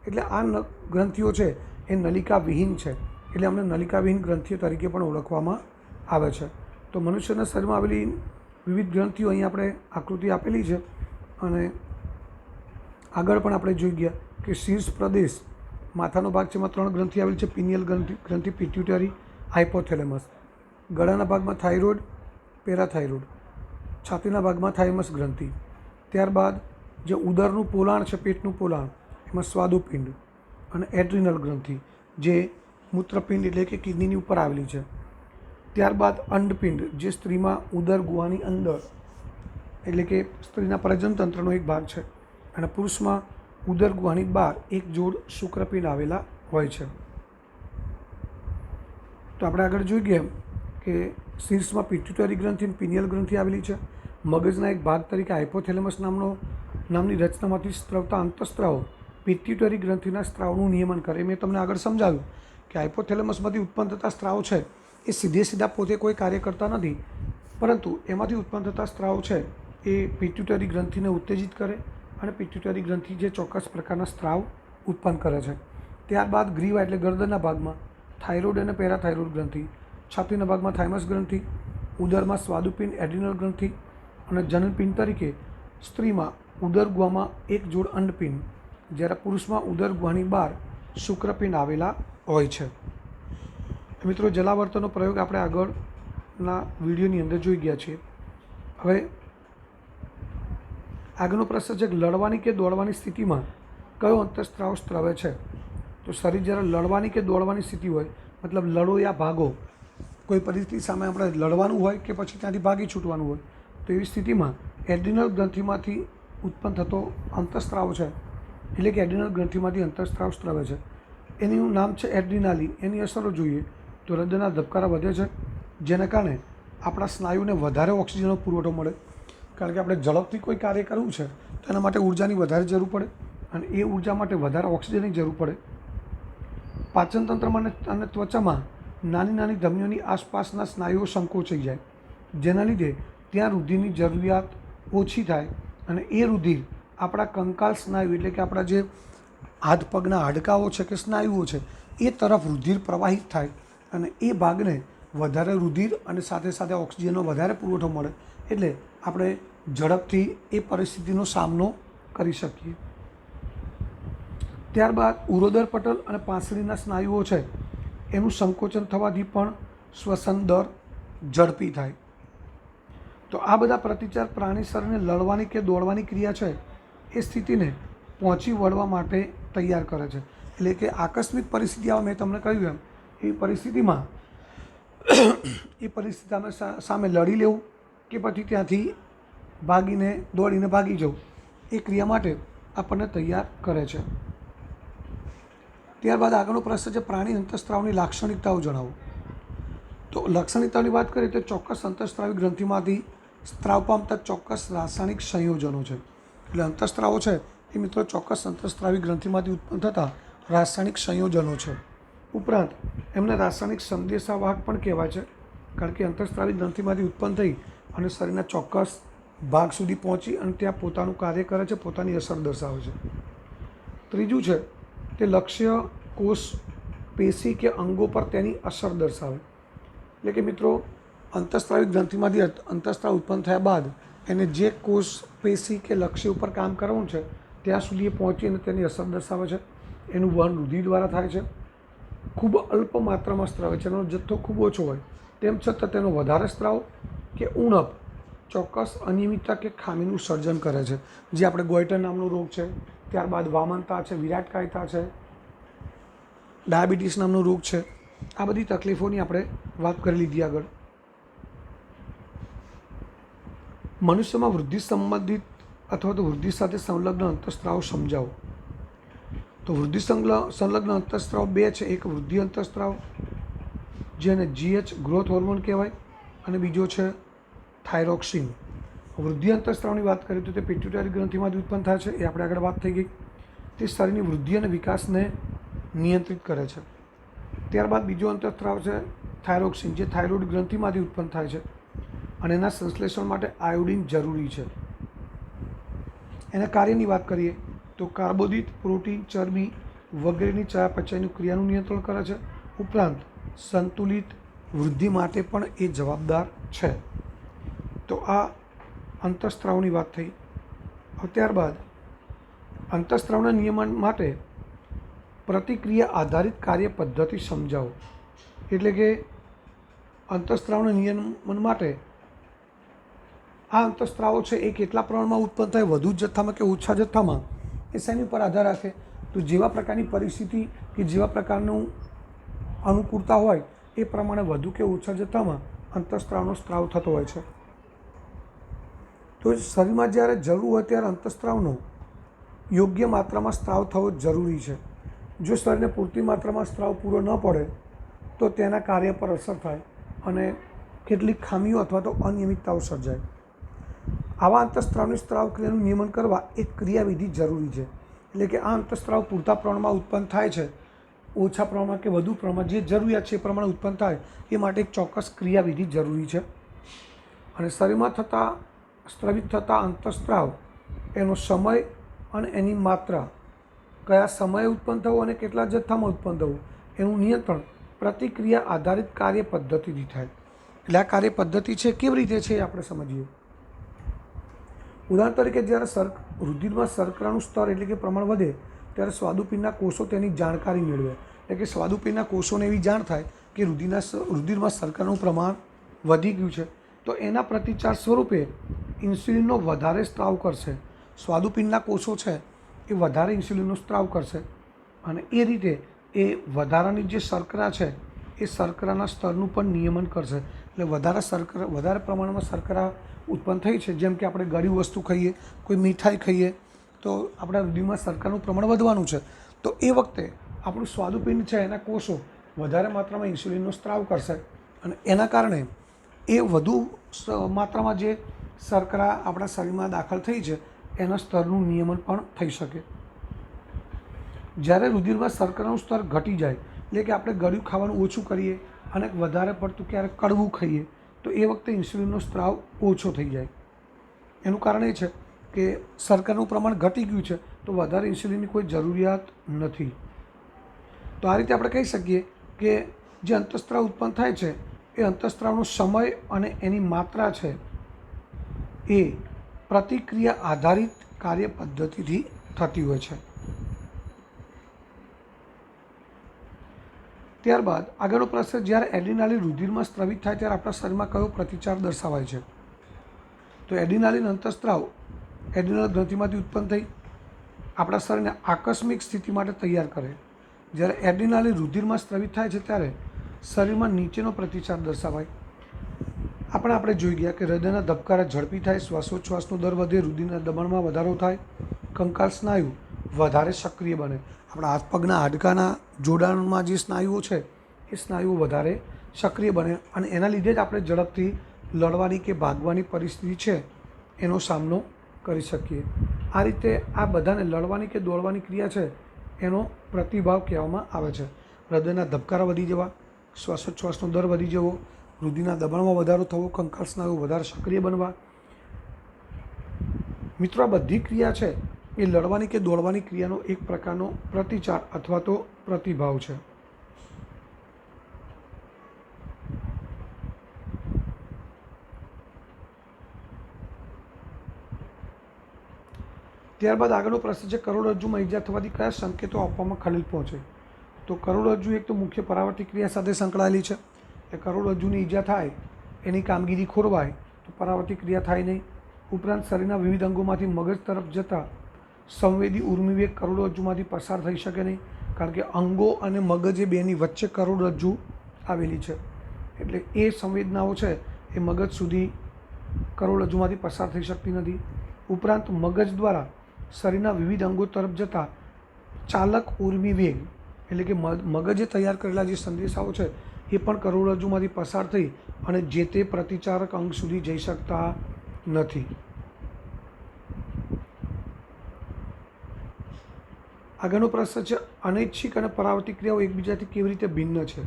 એટલે આ ગ્રંથિઓ છે એ નલિકાવિહીન છે, એટલે અમને નલિકાવિહીન ગ્રંથિઓ તરીકે પણ ઓળખવામાં આવે છે. તો મનુષ્યના શરીરમાં આવેલી વિવિધ ગ્રંથિઓ અહીં આપણે આકૃતિ આપેલી છે અને આગળ પણ આપણે જોઈ ગયા કે શીર્ષ પ્રદેશ, માથાનો ભાગ છે, એમાં 3 ગ્રંથિ આવેલી છે: પિનિયલ ગ્રંથિ, પિટ્યુટરી, હાઇપોથેલેમસ. ગળાના ભાગમાં થાઇરોઇડ, પેરાથાઇરોઇડ. છાતીના ભાગમાં થાઇમસ ગ્રંથિ. ત્યારબાદ જે ઉદરનું પોલાણ છે, પેટનું પોલાણ, એમાં સ્વાદુપિંડ અને એડ્રિનલ ગ્રંથિ જે મૂત્રપિંડ એટલે કે કિડનીની ઉપર આવેલી છે. ત્યારબાદ અંડપિંડ, જે સ્ત્રીમાં ઉદર ગુહાની અંદર એટલે કે સ્ત્રીના પ્રજનતંત્રનો એક ભાગ છે, અને પુરુષમાં ઉદર ગુહાની બહાર એક જોડ શુક્રપિંડ આવેલા હોય છે. તો આપણે આગળ જોઈ ગયા કે શીર્ષમાં પિટ્યુટરી ગ્રંથિ અને પિનિયલ ગ્રંથિ આવેલી છે. મગજના એક ભાગ તરીકે હાઇપોથેલેમસ નામની રચનામાંથી સ્ત્રવતા અંતઃસ્ત્રાવો પિટ્યુટરી ગ્રંથિના સ્ત્રાવનું નિયમન કરે. મેં તમને આગળ સમજાવ્યું કે હાઇપોથેલેમસમાંથી ઉત્પન્ન થતા સ્ત્રાવ છે એ સીધા પોતે કોઈ કાર્ય કરતા નથી, પરંતુ એમાંથી ઉત્પન્ન થતા સ્ત્રાવ છે એ પિટ્યુટરી ગ્રંથિને ઉત્તેજિત કરે અને પિટ્યુટરી ગ્રંથિ જે ચોક્કસ પ્રકારના સ્ત્રાવ ઉત્પન્ન કરે છે. ત્યારબાદ ગ્રીવા એટલે ગરદનના ભાગમાં થાઇરોઇડ અને પેરાથાઇરોઇડ ગ્રંથિ, છાતીના ભાગમાં થાઇમસ ગ્રંથિ, ઉદરમાં સ્વાદુપિંડ એડ્રિનલ ગ્રંથિ, અને જનનપિંડ તરીકે સ્ત્રીમાં ઉદર ગુહામાં એક જોડ અંડપિંડ, જ્યારે પુરુષમાં ઉદર ગુહાની બહાર શુક્રપિંડ આવેલા હોય છે. મિત્રો, જલાવર્તનનો પ્રયોગ આપણે આગળના વિડીયોની અંદર જોઈ ગયા છીએ. હવે આગળનો પ્રશ્ન છે કે લડવાની કે દોડવાની સ્થિતિમાં કયો અંતઃસ્ત્રાવ સ્ત્રવે છે? તો શરીર જ્યારે લડવાની કે દોડવાની સ્થિતિ હોય, મતલબ લડો યા ભાગો, કોઈ પરિસ્થિતિ સામે આપણે લડવાનું હોય કે પછી ત્યાંથી ભાગી છૂટવાનું હોય, તો એવી સ્થિતિમાં એડ્રિનલ ગ્રંથિમાંથી ઉત્પન્ન થતો અંતઃસ્ત્રાવ છે, એટલે કે એડ્રિનલ ગ્રંથિમાંથી અંતઃસ્ત્રાવ સ્ત્રવે છે. એનું નામ છે એડ્રિનાલિન. એની અસરો જોઈએ તો હૃદયના ધબકારા વધે છે, જેના કારણે આપણા સ્નાયુને વધારે ઓક્સિજનનો પુરવઠો મળે, કારણ કે આપણે ઝડપથી કોઈ કાર્ય કરવું છે તો એના માટે ઉર્જાની વધારે જરૂર પડે, અને એ ઉર્જા માટે વધારે ઓક્સિજનની જરૂર પડે. પાચનતંત્રમાં અને ત્વચામાં નાની નાની ધમનીઓની આસપાસના સ્નાયુઓ સંકોચાઈ જાય, જેના લીધે ત્યાં રુધિરની જરૂરિયાત ઓછી થાય, અને એ રુધિર આપણા કંકાલ સ્નાયુ એટલે કે આપણા જે હાથ પગના હાડકાઓ છે કે સ્નાયુઓ છે એ તરફ રુધિર પ્રવાહિત થાય, અને એ ભાગને વધારે રુધિર અને સાથે સાથે ઓક્સિજનનો વધારે પુરવઠો મળે, એટલે આપણે ઝડપથી એ પરિસ્થિતિનો સામનો કરી શકીએ. ત્યારબાદ ઉરોદર પટલ અને પાંસળીના સ્નાયુઓ છે એનું સંકોચન થવાથી પણ શ્વસન દર ઝડપી થાય. તો આ બધા પ્રતિચાર પ્રાણી શરીરને લડવાની કે દોડવાની ક્રિયા છે એ સ્થિતિને પહોંચી વળવા માટે તૈયાર કરે છે. એટલે કે આકસ્મિક પરિસ્થિતિ આવે, મેં તમને કહ્યું એમ, એ પરિસ્થિતિમાં એ પરિસ્થિતિ સામે લડી લેવું કે પછી ત્યાંથી ભાગીને દોડીને ભાગી જવું, એ ક્રિયા માટે આપણને તૈયાર કરે છે. ત્યારબાદ આગળનો પ્રશ્ન છે પ્રાણી અંતઃસ્ત્રાવની લાક્ષણિકતાઓ જણાવો. તો લાક્ષણિકતાઓની વાત કરીએ તો ચોક્કસ અંતઃસ્ત્રાવી ગ્રંથિમાંથી સ્ત્રાવ પામતા ચોક્કસ રાસાયણિક સંયોજનો છે. એટલે અંતઃસ્ત્રાવો છે એ મિત્રો ચોક્કસ અંતઃસ્ત્રાવી ગ્રંથિમાંથી ઉત્પન્ન થતા રાસાયણિક સંયોજનો છે. ઉપરાંત એમને રાસાયણિક સંદેશાવાહક પણ કહેવાય છે, કારણ કે અંતઃસ્ત્રાવી ગ્રંથિમાંથી ઉત્પન્ન થઈ અને શરીરના ચોક્કસ ભાગ સુધી પહોંચી અને ત્યાં પોતાનું કાર્ય કરે છે, પોતાની અસર દર્શાવે છે. ત્રીજું છે તે લક્ષ્ય કોષ, પેશી કે અંગો પર તેની અસર દર્શાવે. એટલે કે મિત્રો, અંતઃસ્ત્રાવી ગ્રંથિમાંથી અંતઃસ્ત્રાવ ઉત્પન્ન થયા બાદ એને જે કોષ, પેશી કે લક્ષ્ય ઉપર કામ કરવાનું છે ત્યાં સુધી એ પહોંચી અને તેની અસર દર્શાવે છે. એનું વહન રુધિર દ્વારા થાય છે. ખૂબ અલ્પ માત્રામાં સ્ત્રાવે છે, એનો જથ્થો ખૂબ ઓછો હોય, તેમ છતાં તેનો વધારે સ્ત્રાવ કે ઉણપ ચોક્કસ અનિયમિતતા કે ખામીનું સર્જન કરે છે, જે આપણે ગોઈટર નામનો રોગ છે, ત્યારબાદ વામનતા છે, વિરાટકાયતા છે, ડાયાબિટીસ નામનો રોગ છે. આ બધી તકલીફોની આપણે વાત કરી લીધી આગળ. મનુષ્યમાં વૃદ્ધિ સંબંધિત અથવા તો વૃદ્ધિ સાથે સંલગ્ન અંતઃસ્ત્રાવ સમજાવો. તો વૃદ્ધિ સંલગ્ન અંતઃસ્ત્રાવ બે છે. એક વૃદ્ધિ અંતઃસ્ત્રાવ, જેને GH ગ્રોથ હોર્મોન કહેવાય, અને બીજો છે થાઇરોક્સિન. વૃદ્ધિ અંતઃસ્ત્રાવની વાત કરીએ તો તે પિટ્યુટરી ગ્રંથિમાંથી ઉત્પન્ન થાય છે, એ આપણે આગળ વાત થઈ ગઈ. તે શરીરની વૃદ્ધિ અને વિકાસને નિયંત્રિત કરે છે. ત્યારબાદ બીજો અંતઃસ્ત્રાવ છે થાઇરોક્સિન, જે થાઇરોઇડ ગ્રંથિમાંથી ઉત્પન્ન થાય છે, અને એના સંશ્લેષણ માટે આયોડિન જરૂરી છે. એના કાર્યની વાત કરીએ તો કાર્બોદિત, પ્રોટીન, ચરબી વગેરેની ચયાપચયની ક્રિયાનું નિયંત્રણ કરે છે. ઉપરાંત સંતુલિત વૃદ્ધિ માટે પણ એ જવાબદાર છે. તો આ અંતઃસ્ત્રાવની વાત થઈ. ત્યારબાદ અંતઃસ્ત્રાવના નિયમન માટે પ્રતિક્રિયા આધારિત કાર્ય પદ્ધતિ સમજાવો. એટલે કે અંતઃસ્ત્રાવના નિયમન માટે આ અંતઃસ્ત્રાવો છે એ કેટલા પ્રમાણમાં ઉત્પન્ન થાય, વધુ જથ્થામાં કે ઓછા જથ્થામાં, એ શેની ઉપર આધાર રાખે? તો જેવા પ્રકારની પરિસ્થિતિ કે જેવા પ્રકારનું અનુકૂળતા હોય એ પ્રમાણે વધુ કે ઓછા જથ્થામાં અંતઃસ્ત્રાવનો સ્ત્રાવ થતો હોય છે. તો શરીરમાં જ્યારે જરૂર હોય ત્યારે અંતઃસ્ત્રાવનો યોગ્ય માત્રામાં સ્ત્રાવ થવો જરૂરી છે. જો શરીરને પૂરતી માત્રામાં સ્ત્રાવ પૂરો ન પડે તો તેના કાર્ય પર અસર થાય અને કેટલીક ખામીઓ અથવા તો અનિયમિતતાઓ સર્જાય. આવા અંતઃસ્ત્રાવની સ્ત્રાવ ક્રિયાનું નિયમન કરવા એક ક્રિયાવિધિ જરૂરી છે. એટલે કે આ અંતઃસ્ત્રાવ પૂરતા પ્રમાણમાં ઉત્પન્ન થાય છે, ઓછા પ્રમાણમાં કે વધુ પ્રમાણમાં જે જરૂરિયાત છે એ પ્રમાણે ઉત્પન્ન થાય એ માટે એક ચોક્કસ ક્રિયાવિધિ જરૂરી છે. અને શરીરમાં સ્ત્રવિત થતા અંતઃસ્ત્રાવ, એનો સમય અને એની માત્રા, કયા સમયે ઉત્પન્ન થવું અને કેટલા જથ્થામાં ઉત્પન્ન થવું, એનું નિયંત્રણ પ્રતિક્રિયા આધારિત કાર્ય પદ્ધતિથી થાય. એટલે આ કાર્ય પદ્ધતિ છે કેવી રીતે છે એ આપણે સમજીએ. ઉદાહરણ તરીકે જ્યારે રુધિરમાં શર્કરાનું સ્તર એટલે કે પ્રમાણ વધે ત્યારે સ્વાદુપિંડના કોષો તેની જાણકારી મેળવે. એટલે કે સ્વાદુપિંડના કોષોને એવી જાણ થાય કે રુધિરમાં શર્કરાનું પ્રમાણ વધી ગયું છે, તો એના પ્રતિચાર સ્વરૂપે ઇન્સ્યુલિનનો વધારે સ્ત્રાવ કરશે. સ્વાદુપિંડના કોષો છે એ વધારે ઇન્સ્યુલિનનો સ્ત્રાવ કરશે અને એ રીતે એ વધારાની જે શર્કરા છે એ શર્કરાના સ્તરનું પણ નિયમન કરશે. એટલે વધારે પ્રમાણમાં શર્કરા ઉત્પન્ન થઈ છે, જેમ કે આપણે ગળ્યું વસ્તુ ખાઈએ, કોઈ મીઠાઈ ખાઈએ તો આપણા રુધિરમાં શર્કરાનું પ્રમાણ વધવાનું છે. તો એ વખતે આપણું સ્વાદુપિંડ છે એના કોષો વધારે માત્રામાં ઇન્સ્યુલિનનો સ્ત્રાવ કરશે અને એના કારણે એ વધુ માત્રામાં જે શર્કરા આપણા શરીરમાં દાખલ થઈ છે એના સ્તરનું નિયમન પણ થઈ શકે. જ્યારે રુધિરમાં શર્કરાનું સ્તર ઘટી જાય, એટલે કે આપણે ગળ્યું ખાવાનું ઓછું કરીએ અને વધારે પડતું ક્યારેક કડવું ખાઈએ તો એ વખતે ઇન્સ્યુલિનનો સ્ત્રાવ ઓછો થઈ જાય. એનું કારણ એ છે કે શર્કરાનું પ્રમાણ ઘટી ગયું છે તો વધારે ઇન્સ્યુલિનની કોઈ જરૂરિયાત નથી. તો આ રીતે આપણે કહી શકીએ કે જે અંતઃસ્ત્રાવ ઉત્પન્ન થાય છે એ અંતઃસ્ત્રાવનો સમય અને એની માત્રા છે એ પ્રતિક્રિયા આધારિત કાર્ય પદ્ધતિથી થતી હોય છે. ત્યારબાદ આગળનો પ્રશ્ન, જ્યારે એડ્રીનાલિન રુધિરમાં સ્ત્રવિત થાય ત્યારે આપણા શરીરમાં કયો પ્રતિચાર દર્શાવાય છે? તો એડ્રીનાલિન અંતઃસ્ત્રાવ એડ્રીનલ ગ્રંથિમાંથી ઉત્પન્ન થઈ આપણા શરીરને આકસ્મિક સ્થિતિ માટે તૈયાર કરે. જ્યારે એડ્રીનાલિન રુધિરમાં સ્ત્રવિત થાય છે ત્યારે શરીરમાં નીચેનો પ્રતિચાર દર્શાવાય. આપણે જોઈ ગયા કે હૃદયના ધબકારા ઝડપી થાય, શ્વાસોચ્છ્વાસનો દર વધે, રુધિરના દબાણમાં વધારો થાય, કંકાલ સ્નાયુ વધારે સક્રિય બને. આપણા હાથ પગના હાડકાના જોડાણમાં જે સ્નાયુઓ છે એ સ્નાયુઓ વધારે સક્રિય બને અને એના લીધે જ આપણે ઝડપથી લડવાની કે ભાગવાની પરિસ્થિતિ છે એનો સામનો કરી શકીએ. આ રીતે આ બધાને લડવાની કે દોડવાની ક્રિયા છે એનો પ્રતિભાવ કહેવામાં આવે છે. હૃદયના ધબકારા વધી જવા, શ્વાસોચ્છ્વાસનો દર વધી જવો, રુધિરના દબાણમાં વધારો થવો, કંકાલ સ્નાયુ વધારે સક્રિય બનવા. મિત્રો, આ બધી ક્રિયા છે એ લડવાની કે દોડવાની ક્રિયાનો એક પ્રકારનો પ્રતિચાર અથવા તો પ્રતિભાવ છે. ત્યારબાદ આગળનો પ્રશ્ન છે, કરોડરજ્જુમાં ઈજા થવાથી કયા સંકેતો આપવામાં ખલેલ પહોંચે? તો કરોડરજ્જુ એક તો મુખ્ય પરાવર્તી ક્રિયા સાથે સંકળાયેલી છે. એ કરોડરજ્જુની ઈજા થાય, એની કામગીરી ખોરવાય તો પરાવર્તી ક્રિયા થાય નહીં. ઉપરાંત શરીરના વિવિધ અંગોમાંથી મગજ તરફ જતા સંવેદી ઉર્મિવેગ કરોડરજ્જુમાંથી પસાર થઈ શકે નહીં, કારણ કે અંગો અને મગજ એ બેની વચ્ચે કરોડરજ્જુ આવેલી છે. એટલે એ સંવેદનાઓ છે એ મગજ સુધી કરોડરજ્જુમાંથી પસાર થઈ શકતી નથી. ઉપરાંત મગજ દ્વારા શરીરના વિવિધ અંગો તરફ જતા ચાલક ઉર્મિવેગ, એટલે કે મગજે તૈયાર કરેલા જે સંદેશાઓ છે એ પણ કરોડરજ્જુમાંથી પસાર થઈ અને જે તે પ્રતિચારક અંગ સુધી જઈ શકતા નથી. આગળનો પ્રશ્ન છે, અનૈચ્છિક અને પરાવર્તી ક્રિયાઓ એકબીજાથી કેવી રીતે ભિન્ન છે?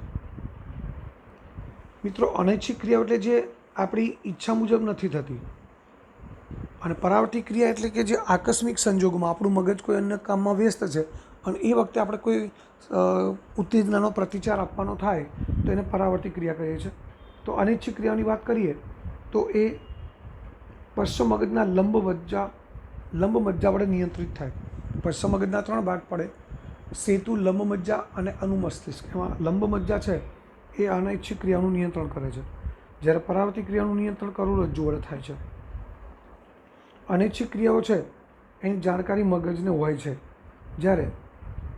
મિત્રો, અનૈચ્છિક ક્રિયાઓ એટલે જે આપણી ઈચ્છા મુજબ નથી થતી અને પરાવર્તી ક્રિયા એટલે કે જે આકસ્મિક સંજોગોમાં આપણું મગજ કોઈ અન્ય કામમાં વ્યસ્ત છે અને એ વખતે આપણે કોઈ ઉત્તેજનાનો પ્રતિચાર આપવાનો થાય તો એને પરાવર્તી ક્રિયા કહીએ છીએ. તો અનૈચ્છિક ક્રિયાઓની વાત કરીએ તો એ પશ્ચ મગજના લંબ મજ્જા વડે નિયંત્રિત થાય. પશ્ચ મગજના 3 ભાગ પડે: સેતુ, લંબ મજ્જા અને અનુમસ્તિષ્ક. એમાં લંબ મજ્જા છે એ અનૈચ્છિક ક્રિયાનું નિયંત્રણ કરે છે, જ્યારે પરાવર્તી ક્રિયાનું નિયંત્રણ કરોડરજ્જુ વડે થાય છે. અનૈચ્છિક ક્રિયાઓ છે એની જાણકારી મગજને હોય છે, જ્યારે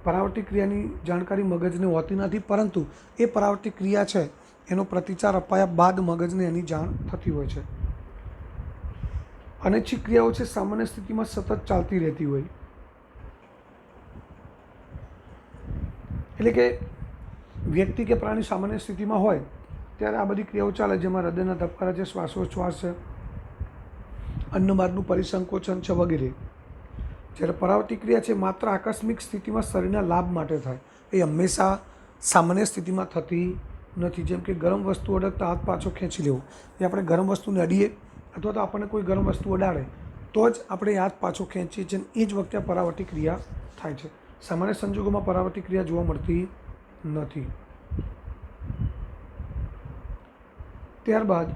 પરાવર્તી ક્રિયાની જાણકારી મગજને હોતી નથી, પરંતુ એ પરાવર્તી ક્રિયા છે એનો પ્રતિચાર અપાયા બાદ મગજને એની જાણ થતી હોય છે. અનૈચ્છિક ક્રિયાઓ છે સામાન્ય સ્થિતિમાં સતત ચાલતી રહેતી હોય, એટલે કે વ્યક્તિ કે પ્રાણી સામાન્ય સ્થિતિમાં હોય ત્યારે આ બધી ક્રિયાઓ ચાલે, જેમાં હૃદયના ધબકારા છે, શ્વાસોચ્છ્વાસ છે, અન્નમાર્ગનું પરિસંકોચન છે વગેરે. જ્યારે પરાવર્તિત ક્રિયા છે માત્ર આકસ્મિક સ્થિતિમાં શરીરના લાભ માટે થાય, એ હંમેશા સામાન્ય સ્થિતિમાં થતી નથી. જેમ કે ગરમ વસ્તુ અડકતા હાથ પાછો ખેંચી લેવો, એ આપણે ગરમ વસ્તુને અડીએ અથવા તો આપણને કોઈ ગરમ વસ્તુ અડાડે તો જ આપણે હાથ પાછો ખેંચીએ છીએ, એ જ વખતે પરાવર્તિત ક્રિયા થાય છે. સામાન્ય સંજોગોમાં પરાવર્તિત ક્રિયા જોવા મળતી નથી. ત્યારબાદ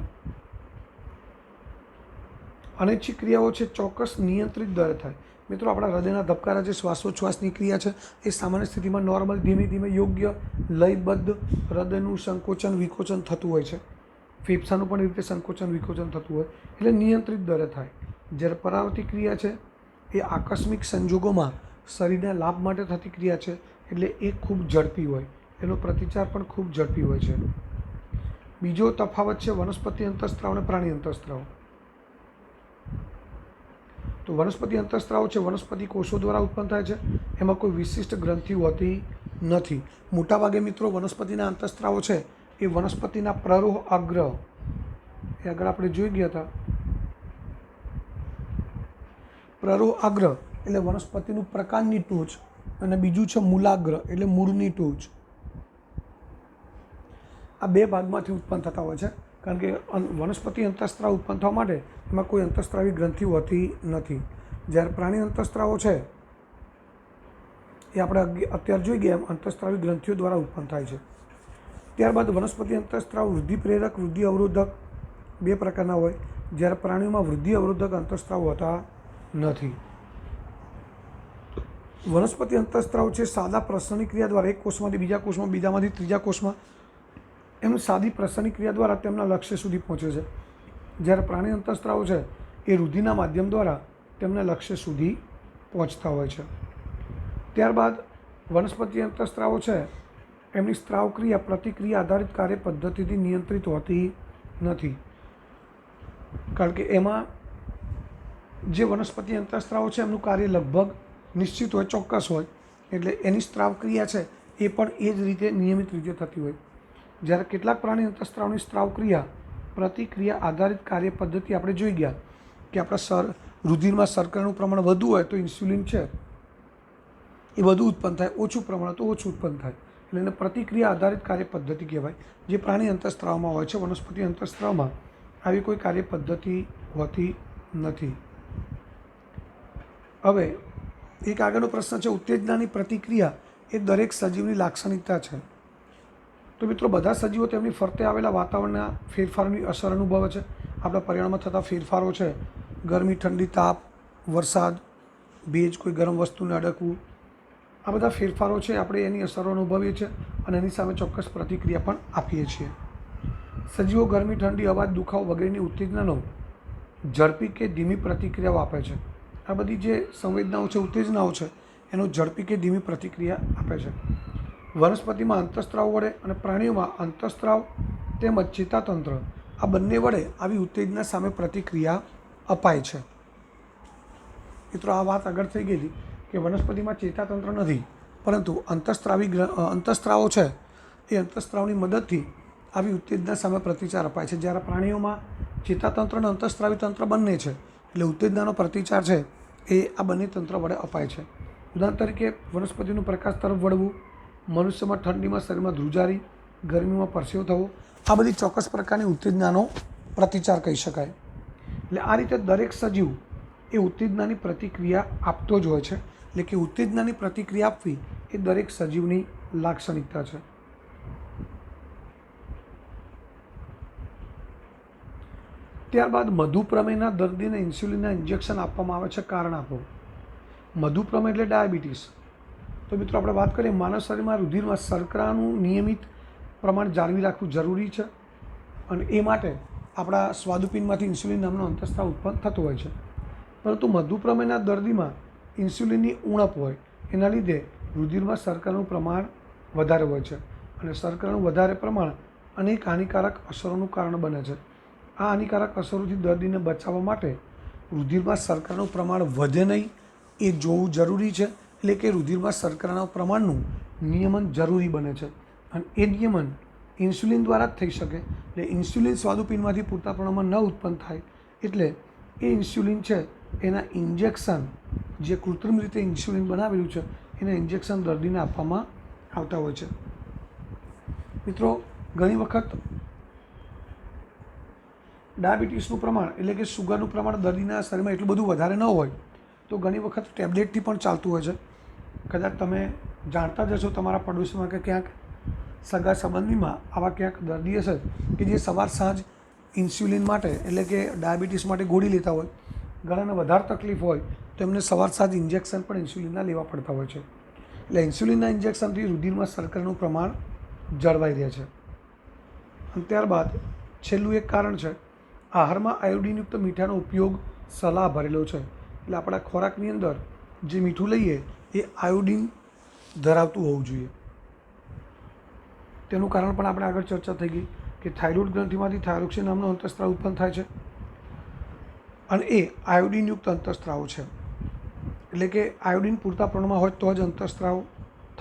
અનૈચ્છિક ક્રિયાઓ છે ચોક્કસ નિયંત્રિત દરે થાય. મિત્રો, આપણા હૃદયના ધબકારા જે શ્વાસોચ્છ્વાસની ક્રિયા છે એ સામાન્ય સ્થિતિમાં નોર્મલ ધીમે ધીમે યોગ્ય લયબદ્ધ હૃદયનું સંકોચન વિકોચન થતું હોય છે, ફેફસાનું પણ એ રીતે સંકોચન વિકોચન થતું હોય, એટલે નિયંત્રિત દરે થાય. જ્યારે પરાવર્તિત ક્રિયા છે એ આકસ્મિક સંજોગોમાં શરીરના લાભ માટે થતી ક્રિયા છે, એટલે એ ખૂબ ઝડપી હોય, એનો પ્રતિચાર પણ ખૂબ ઝડપી હોય છે. બીજો તફાવત છે વનસ્પતિ અંતઃસ્ત્રાવ અને પ્રાણી અંતઃસ્ત્રાવ. તો વનસ્પતિ અંતઃસ્ત્રાવ છે વનસ્પતિ કોષો દ્વારા ઉત્પન્ન થાય છે, એમાં કોઈ વિશિષ્ટ ગ્રંથિ હોતી નથી. મોટાભાગે મિત્રો વનસ્પતિના અંતઃસ્ત્રાવો છે એ વનસ્પતિના પ્રરોહ અગ્ર, એ આગળ આપણે જોઈ ગયા હતા, પ્રરોહ અગ્ર એટલે વનસ્પતિનું પ્રકાંડની ટોચ, અને બીજું છે મૂલાગ્ર એટલે મૂળની ટોચ. આ બે ભાગમાંથી ઉત્પન્ન થતા હોય છે, કારણ કે વનસ્પતિ અંતઃસ્ત્રાવ ઉત્પન્ન થવા માટે એમાં કોઈ અંતઃસ્ત્રાવી ગ્રંથિ હોતી નથી. જ્યારે પ્રાણી અંતઃસ્ત્રાવો છે એ આપણે અત્યારે જોઈ ગયા એમ અંતઃસ્ત્રાવી ગ્રંથિઓ દ્વારા ઉત્પન્ન થાય છે. ત્યારબાદ વનસ્પતિ અંતઃસ્ત્રાવ વૃદ્ધિ પ્રેરક, વૃદ્ધિ અવરોધક બે પ્રકારના હોય, જ્યારે પ્રાણીઓમાં વૃદ્ધિ અવરોધક અંતઃસ્ત્રાવ હોતા નથી. વનસ્પતિ અંતઃસ્ત્રાવ છે સાદા પ્રસરણની ક્રિયા દ્વારા એક કોષમાંથી બીજા કોષમાં, બીજામાંથી ત્રીજા કોષમાં, એમ સાદી પ્રસરણની ક્રિયા દ્વારા તેમના લક્ષ્ય સુધી પહોંચે છે. જ્યારે પ્રાણી અંતઃસ્ત્રાવો છે એ રુધિરના માધ્યમ દ્વારા તેમના લક્ષ્ય સુધી પહોંચતા હોય છે. ત્યારબાદ વનસ્પતિ અંતઃસ્ત્રાવો છે એમની સ્ત્રાવ ક્રિયા પ્રતિક્રિયા આધારિત કાર્ય પદ્ધતિથી નિયંત્રિત હોતી નથી, કારણ કે એમાં જે વનસ્પતિ અંતઃસ્ત્રાવો છે એમનું કાર્ય લગભગ નિશ્ચિત હોય, ચોક્કસ હોય, એટલે એની સ્ત્રાવ ક્રિયા છે એ પણ એ જ રીતે નિયમિત રીતે થતી હોય. જ્યારે કેટલાક પ્રાણી અંતઃસ્ત્રાવની સ્ત્રાવ ક્રિયા પ્રતિક્રિયા આધારિત કાર્ય પદ્ધતિ આપણે જોઈ ગયા કે આપણા રુધિરમાં શર્કરાનું પ્રમાણ વધુ હોય તો ઇન્સ્યુલિન છે એ વધુ ઉત્પન્ન થાય, ઓછું પ્રમાણ તો ઓછું ઉત્પન્ન થાય, એટલે એને પ્રતિક્રિયા આધારિત કાર્ય પદ્ધતિ કહેવાય, જે પ્રાણી અંતઃસ્ત્રાવમાં હોય છે. વનસ્પતિ અંતઃસ્ત્રાવમાં આવી કોઈ કાર્ય પદ્ધતિ હોતી નથી. હવે એક આગળનો પ્રશ્ન છે, ઉત્તેજનાની પ્રતિક્રિયા એ દરેક સજીવની લાક્ષણિકતા છે. તો મિત્રો, બધા સજીવો તેમની ફરતે આવેલા વાતાવરણના ફેરફારોની અસર અનુભવે છે. આપણા પર્યાવરણમાં થતા ફેરફારો છે, ગરમી, ઠંડી, તાપ, વરસાદ, ભેજ, કોઈ ગરમ વસ્તુને અડકવું, આ બધા ફેરફારો છે આપણે એની અસરો અનુભવીએ છીએ અને એની સામે ચોક્કસ પ્રતિક્રિયા પણ આપીએ છીએ. સજીવો ગરમી, ઠંડી, અવાજ, દુખાવો વગેરેની ઉત્તેજનાનો ઝડપી કે ધીમી પ્રતિક્રિયાઓ આપે છે. આ બધી જે સંવેદનાઓ છે, ઉત્તેજનાઓ છે, એનો ઝડપી કે ધીમી પ્રતિક્રિયા આપે છે. વનસ્પતિમાં અંતઃસ્ત્રાવ વડે અને પ્રાણીઓમાં અંતઃસ્ત્રાવ તેમજ ચેતાતંત્ર આ બંને વડે આવી ઉત્તેજના સામે પ્રતિક્રિયા અપાય છે. મિત્રો, આ વાત આગળ થઈ ગઈ હતી કે વનસ્પતિમાં ચેતાતંત્ર નથી, પરંતુ અંતઃસ્ત્રાવો છે એ અંતઃસ્ત્રાવની મદદથી આવી ઉત્તેજના સામે પ્રતિચાર અપાય છે. જ્યારે પ્રાણીઓમાં ચેતાતંત્ર અને અંતઃસ્ત્રાવી તંત્ર બંને છે, એટલે ઉત્તેજનાનો પ્રતિચાર છે એ આ બંને તંત્ર વડે અપાય છે. ઉદાહરણ તરીકે વનસ્પતિનું પ્રકાશ તરફ વળવું, મનુષ્યમાં ઠંડીમાં શરીરમાં ધ્રુજારી, ગરમીમાં પરસેવો થવો, આ બધી ચોક્કસ પ્રકારની ઉત્તેજનાનો પ્રતિચાર કહી શકાય. એટલે આ રીતે દરેક સજીવ એ ઉત્તેજનાની પ્રતિક્રિયા આપતો જ હોય છે. એટલે કે ઉત્તેજનાની પ્રતિક્રિયા આપવી એ દરેક સજીવની લાક્ષણિકતા છે. ત્યારબાદ મધુપ્રમેહના દર્દીને ઇન્સ્યુલિનના ઇન્જેક્શન આપવામાં આવે છે, કારણ આપો. મધુપ્રમેહ એટલે ડાયાબિટીસ. તો મિત્રો, આપણે વાત કરીએ માનવ શરીરમાં રુધિરમાં શર્કરાનું નિયમિત પ્રમાણ જાળવી રાખવું જરૂરી છે, અને એ માટે આપણા સ્વાદુપિંડમાંથી ઇન્સ્યુલિન નામનો અંતઃસ્ત્રાવ ઉત્પન્ન થતો હોય છે. પરંતુ મધુપ્રમેહના દર્દીમાં ઇન્સ્યુલિનની ઉણપ હોય, એના લીધે રુધિરમાં શર્કરાનું પ્રમાણ વધારે હોય છે, અને શર્કરાનું વધારે પ્રમાણ અનેક હાનિકારક અસરોનું કારણ બને છે. આ હાનિકારક અસરોથી દર્દીને બચાવવા માટે રુધિરમાં શર્કરાનું પ્રમાણ વધે નહીં એ જોવું જરૂરી છે. એટલે કે રુધિરમાં શર્કરાના પ્રમાણનું નિયમન જરૂરી બને છે અને એ નિયમન ઇન્સ્યુલિન દ્વારા જ થઈ શકે. એટલે ઇન્સ્યુલિન સ્વાદુપિંડમાંથી પૂરતા પ્રમાણમાં ન ઉત્પન્ન થાય એટલે એ ઇન્સ્યુલિન છે એના ઇન્જેક્શન, જે કૃત્રિમ રીતે ઇન્સ્યુલિન બનાવેલું છે એના ઇન્જેક્શન દર્દીને આપવામાં આવતા હોય છે. મિત્રો, ઘણી વખત ડાયાબિટીસનું પ્રમાણ એટલે કે સુગરનું પ્રમાણ દર્દીના શરીરમાં એટલું બધું વધારે ન હોય તો ઘણી વખત ટેબ્લેટથી પણ ચાલતું હોય છે. કદાચ તમે જાણતા જ હશો તમારા પડોશીમાં કે ક્યાંક સગા સંબંધીમાં આવા ક્યાંક દર્દી હશે કે જે સવાર સાંજ ઇન્સ્યુલિન માટે એટલે કે ડાયાબિટીસ માટે ગોળી લેતા હોય, ગળાને વધારે તકલીફ હોય તો એમને સવાર સાંજ ઇન્જેક્શન પણ ઇન્સ્યુલિનના લેવા પડતા હોય છે. એટલે ઇન્સ્યુલિનના ઇન્જેક્શનથી રુધિરમાં શર્કરાનું પ્રમાણ જળવાઈ રહે છે. અને ત્યારબાદ છેલ્લું એક કારણ છે, આહારમાં આયોડિનયુક્ત મીઠાનો ઉપયોગ સલાહ ભરેલો છે. એટલે આપણા ખોરાકની અંદર જે મીઠું લઈએ એ આયોડિન ધરાવતું હોવું જોઈએ. તેનું કારણ પણ આપણે આગળ ચર્ચા થઈ ગઈ કે થાઇરોઇડ ગ્રંથિમાંથી થાઇરોક્સિન નામનો અંતઃસ્ત્રાવ ઉત્પન્ન થાય છે અને એ આયોડિનયુક્ત અંતઃસ્ત્રાવ છે. એટલે કે આયોડિન પૂરતા પ્રમાણમાં હોય તો જ અંતઃસ્ત્રાવ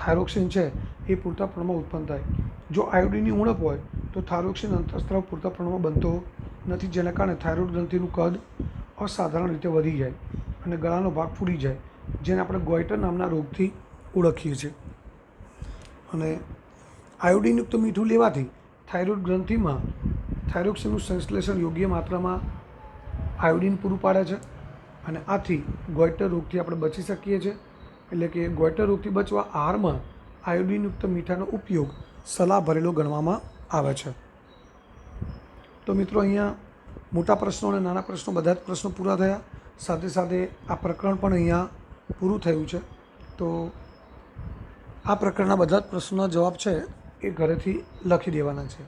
થાઇરોક્સિન છે એ પૂરતા પ્રમાણમાં ઉત્પન્ન થાય. જો આયોડિનની ઉણપ હોય તો થાઇરોક્સિન અંતઃસ્ત્રાવ પૂરતા પ્રમાણમાં બનતો નથી, જેના કારણે થાઇરોઇડ ગ્રંથિનું કદ અસાધારણ રીતે વધી જાય અને ગળાનો ભાગ ફૂલી જાય, જેને આપણે ગોઈટર નામના રોગથી ઓળખીએ છીએ. અને આયોડિનયુક્ત મીઠું લેવાથી થાઇરોઇડ ગ્રંથિમાં થાઇરોક્સિનનું સંશ્લેષણ યોગ્ય માત્રામાં આયોડિન પૂરું પાડે છે અને આથી ગોઈટર રોગથી આપણે બચી શકીએ છીએ. એટલે કે ગોઈટર રોગથી બચવા આહારમાં આયોડિનયુક્ત મીઠાનો ઉપયોગ સલાહ ભરેલો ગણવામાં આવે છે. તો મિત્રો, અહીંયા મોટા પ્રશ્નો અને નાના પ્રશ્નો બધા જ પ્રશ્નો પૂરા થયા. સાથે સાથે આ પ્રકરણ પણ અહીંયા પૂરું થયું છે. તો આ પ્રકરણના બધા જ પ્રશ્નોના જવાબ છે એ ઘરેથી લખી દેવાના છે.